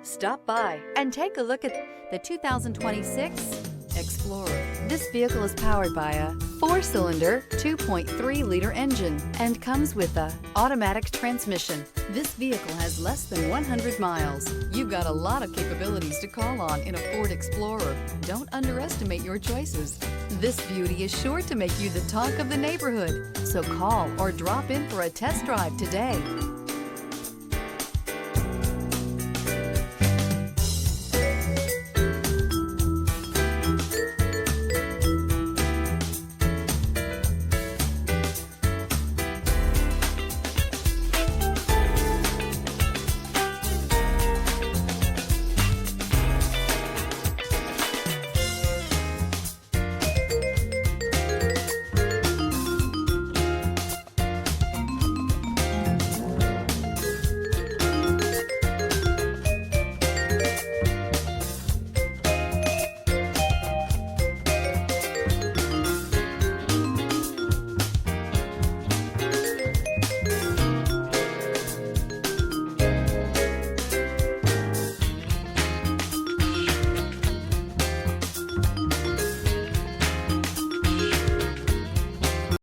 Stop by and take a look at the 2026 Explorer. This vehicle is powered by a 4-cylinder, 2.3-liter engine and comes with a automatic transmission. This vehicle has less than 100 miles. You've got a lot of capabilities to call on in a Ford Explorer. Don't underestimate your choices. This beauty is sure to make you the talk of the neighborhood. So call or drop in for a test drive today.